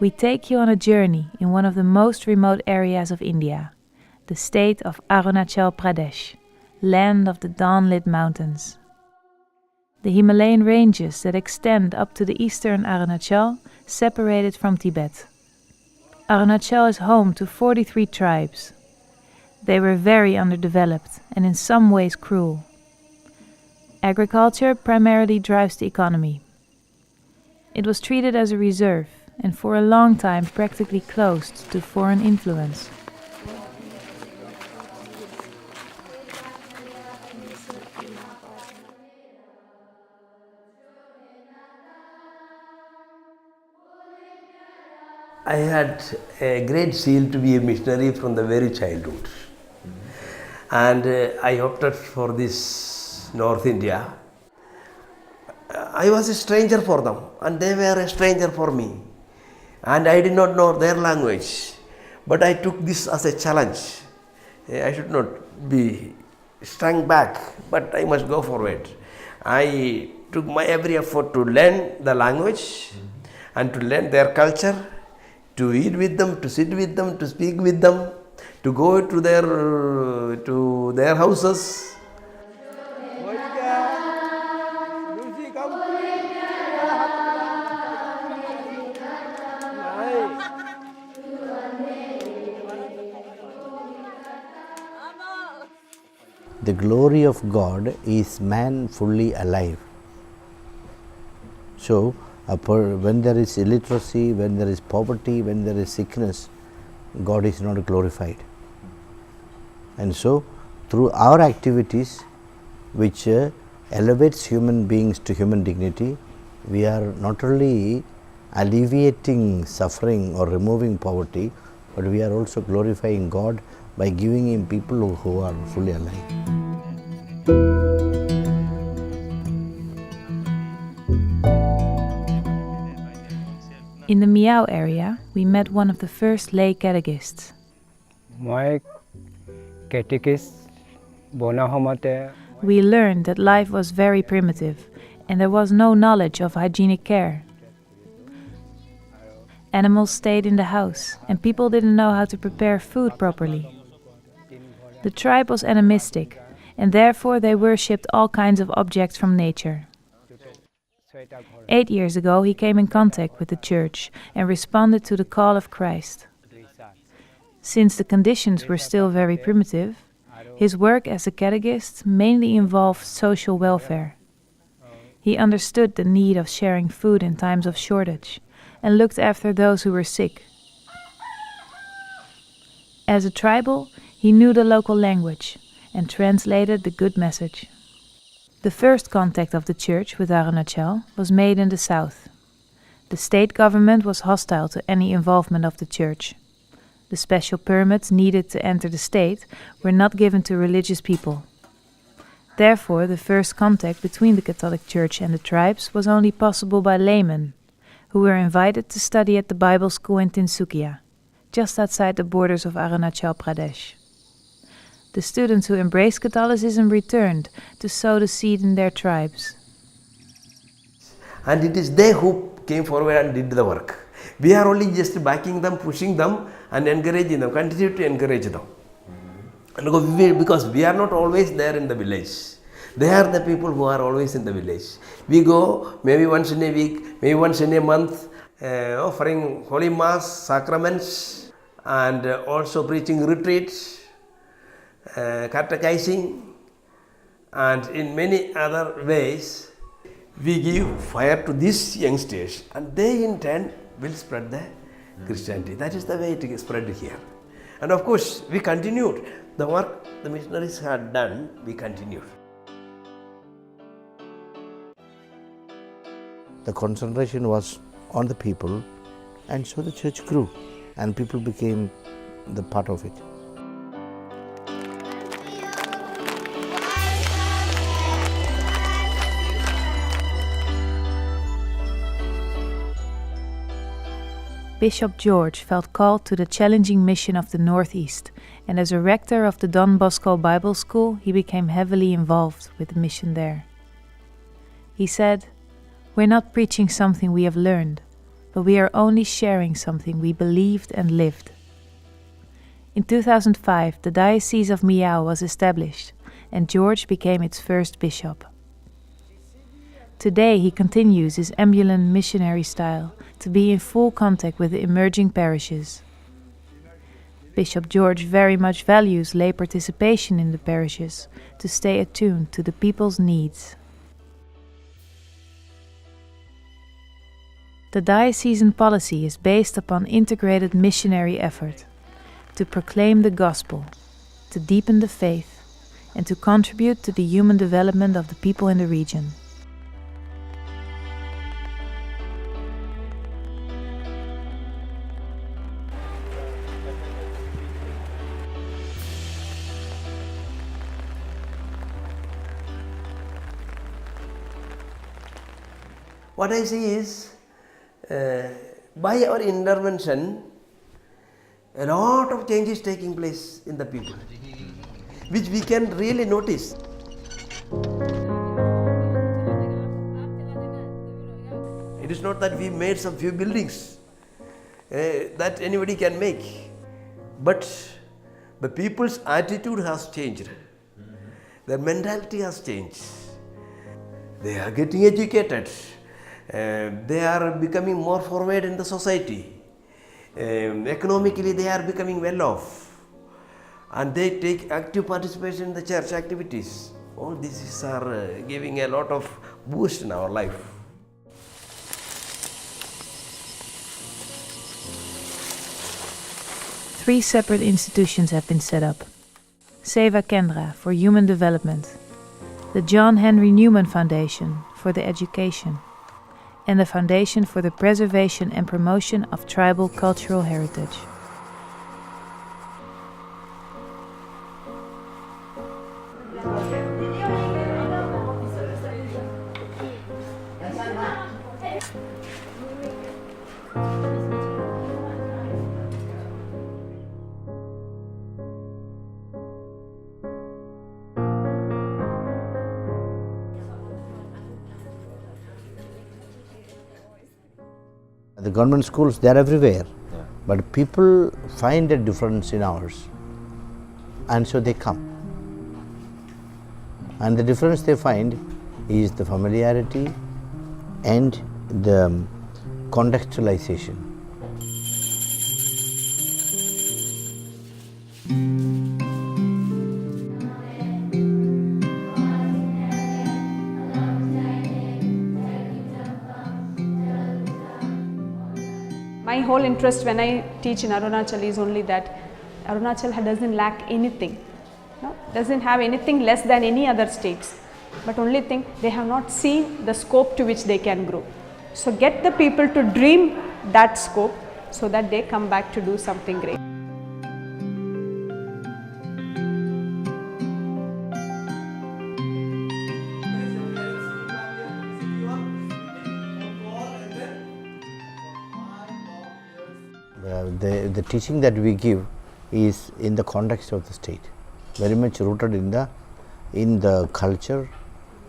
We take you on a journey in one of the most remote areas of India, the state of Arunachel Pradesh, land of the dawn-lit mountains. The Himalayan ranges that extend up to the eastern Arunachel separate it from Tibet. Arunachel is home to 43 tribes. They were very underdeveloped and in some ways cruel. Agriculture primarily drives the economy. It was treated as a reserve and for a long time practically closed to foreign influence. I had a great zeal to be a missionary from the very childhood. And I opted for this North India. I was a stranger for them and they were a stranger for me. And I did not know their language. But I took this as a challenge. I should not be strung back, but I must go forward. I took my every effort to learn the language and to learn their culture, to eat with them, to sit with them, to speak with them, to go to their houses. The glory of God is man fully alive. So, when there is illiteracy, when there is poverty, when there is sickness, God is not glorified. And so, through our activities, which elevates human beings to human dignity, we are not only alleviating suffering or removing poverty, but we are also glorifying God by giving Him people who are fully alive. In the Miao area, we met one of the first lay catechists. We learned that life was very primitive and there was no knowledge of hygienic care. Animals stayed in the house and people didn't know how to prepare food properly. The tribe was animistic and therefore they worshipped all kinds of objects from nature. 8 years ago he came in contact with the church and responded to the call of Christ. Since the conditions were still very primitive, his work as a catechist mainly involved social welfare. He understood the need of sharing food in times of shortage and looked after those who were sick. As a tribal, he knew the local language and translated the good message. The first contact of the church with Arunachel was made in the south. The state government was hostile to any involvement of the church. The special permits needed to enter the state were not given to religious people. Therefore, the first contact between the Catholic Church and the tribes was only possible by laymen, who were invited to study at the Bible school in Tinsukia, just outside the borders of Arunachel Pradesh. The students who embraced Catholicism returned to sow the seed in their tribes. And it is they who came forward and did the work. We are only just backing them, pushing them and encouraging them, continue to encourage them. And because we are not always there in the village. They are the people who are always in the village. We go maybe once in a week, maybe once in a month, offering Holy Mass, sacraments, and also preaching retreats, catechizing, and in many other ways. We give fire to these youngsters and they in turn will spread the Christianity. That is the way it is spread here. And of course, we continued. The work the missionaries had done, we continued. The concentration was on the people, and so the church grew and people became the part of it. Bishop George felt called to the challenging mission of the Northeast, and as a rector of the Don Bosco Bible School, he became heavily involved with the mission there. He said, "We're not preaching something we have learned. but we are only sharing something we believed and lived. In 2005, the Diocese of Miao was established, and George became its first bishop. Today he continues his ambulant missionary style to be in full contact with the emerging parishes. Bishop George very much values lay participation in the parishes to stay attuned to the people's needs. The diocesan policy is based upon integrated missionary effort to proclaim the gospel, to deepen the faith, and to contribute to the human development of the people in the region. What I see is, by our intervention, a lot of change is taking place in the people, which we can really notice. It is not that we made some few buildings that anybody can make, but the people's attitude has changed. Their mentality has changed. They are getting educated. They are becoming more forward in the society. Economically, they are becoming well off. And they take active participation in the church activities. All these are giving a lot of boost in our life. Three separate institutions have been set up. Seva Kendra for human development, the John Henry Newman Foundation for the education, and the Foundation for the Preservation and Promotion of Tribal Cultural Heritage. The government schools, they are everywhere, but people find a difference in ours, and so they come. And the difference they find is the familiarity and the contextualization. My whole interest when I teach in Arunachel is only that Arunachel doesn't lack anything, no? Doesn't have anything less than any other states, but only thing they have not seen the scope to which they can grow. So get the people to dream that scope so that they come back to do something great. The teaching that we give is in the context of the state, very much rooted in the culture,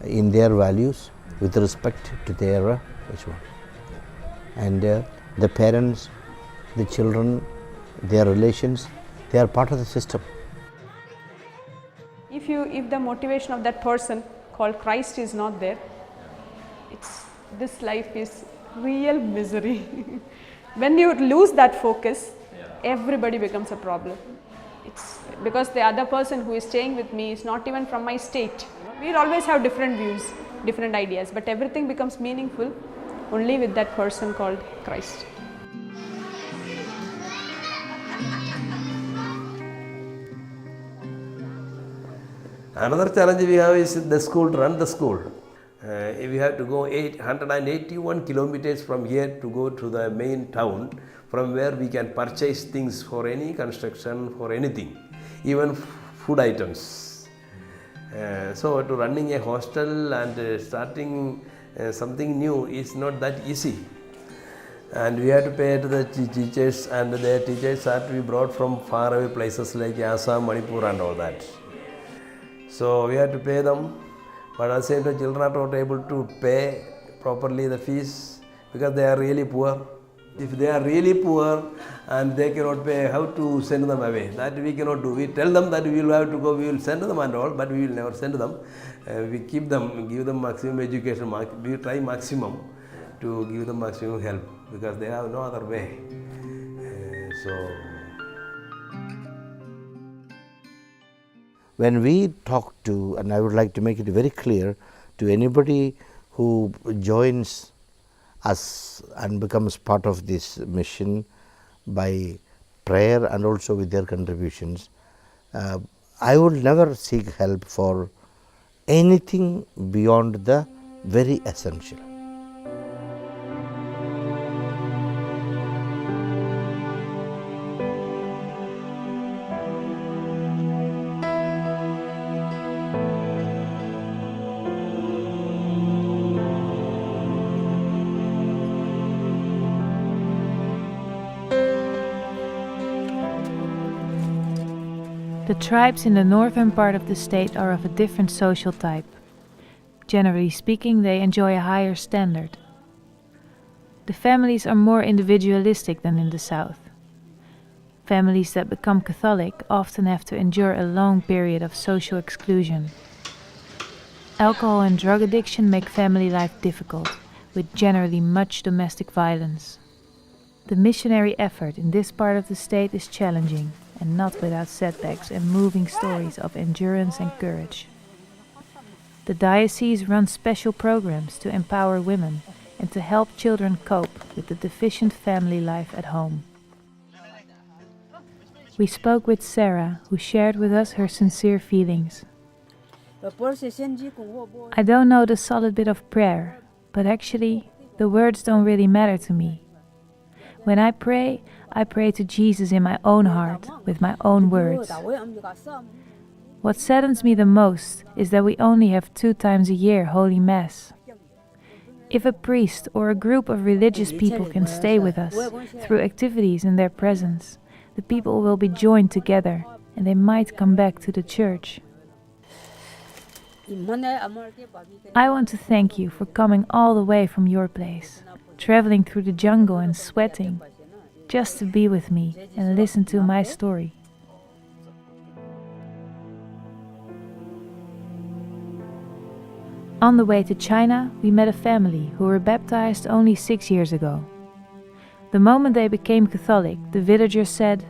in their values, with respect to their and the parents, the children, their relations, they are part of the system. If the motivation of that person called Christ is not there, this life is real misery. When you lose that focus, everybody becomes a problem. It's because the other person who is staying with me is not even from my state. We'll always have different views, different ideas, but everything becomes meaningful only with that person called Christ. Another challenge we have is the school, to run the school. If we have to go 881 kilometers from here to go to the main town, from where we can purchase things for any construction, for anything, even food items. So to running a hostel and starting something new is not that easy. And we have to pay to the teachers, and their teachers are to be brought from faraway places like Assam, Manipur and all that. So we have to pay them. But at the same time, children are not able to pay properly the fees because they are really poor. If they are really poor and they cannot pay, how to send them away? That we cannot do. We tell them that we will have to go, we will send them and all, but we will never send them. We keep them, give them maximum education, we try maximum to give them maximum help because they have no other way. When we talk to, and I would like to make it very clear to anybody who joins us and becomes part of this mission by prayer and also with their contributions, I would never seek help for anything beyond the very essential. The tribes in the northern part of the state are of a different social type. Generally speaking, they enjoy a higher standard. The families are more individualistic than in the south. Families that become Catholic often have to endure a long period of social exclusion. Alcohol and drug addiction make family life difficult, with generally much domestic violence. The missionary effort in this part of the state is challenging, and not without setbacks and moving stories of endurance and courage. The Diocese runs special programs to empower women and to help children cope with the deficient family life at home. We spoke with Sarah, who shared with us her sincere feelings. I don't know the solid bit of prayer, but actually the words don't really matter to me. When I pray to Jesus in my own heart, with my own words. What saddens me the most is that we only have 2 times a year Holy Mass. If a priest or a group of religious people can stay with us through activities in their presence, the people will be joined together and they might come back to the church. I want to thank you for coming all the way from your place, traveling through the jungle and sweating, just to be with me and listen to my story. On the way to China, we met a family who were baptized only 6 years ago. The moment they became Catholic, the villagers said,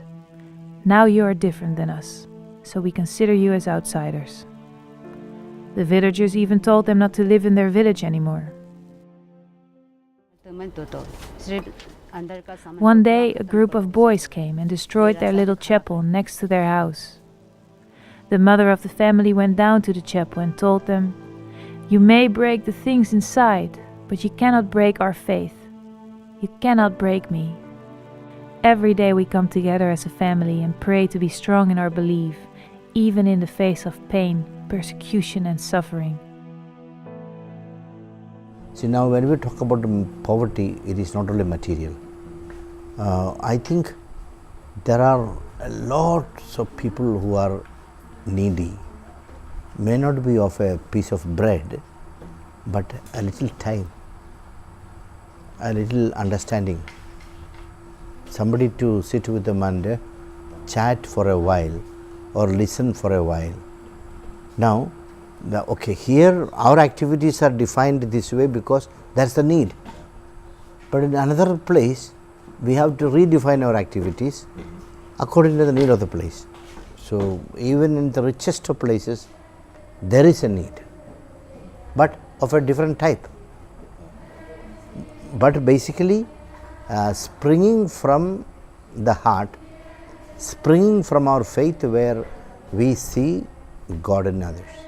"Now you are different than us, so we consider you as outsiders." The villagers even told them not to live in their village anymore. One day, a group of boys came and destroyed their little chapel next to their house. The mother of the family went down to the chapel and told them, "You may break the things inside, but you cannot break our faith. You cannot break me." Every day we come together as a family and pray to be strong in our belief, even in the face of pain, persecution and suffering. See, now when we talk about poverty, it is not only material. I think there are lots of people who are needy, may not be of a piece of bread, but a little time, a little understanding, somebody to sit with them and chat for a while or listen for a while. Now, here our activities are defined this way because that's the need. But in another place, we have to redefine our activities according to the need of the place. So, even in the richest of places, there is a need, but of a different type. But basically, springing from the heart, springing from our faith where we see God in others.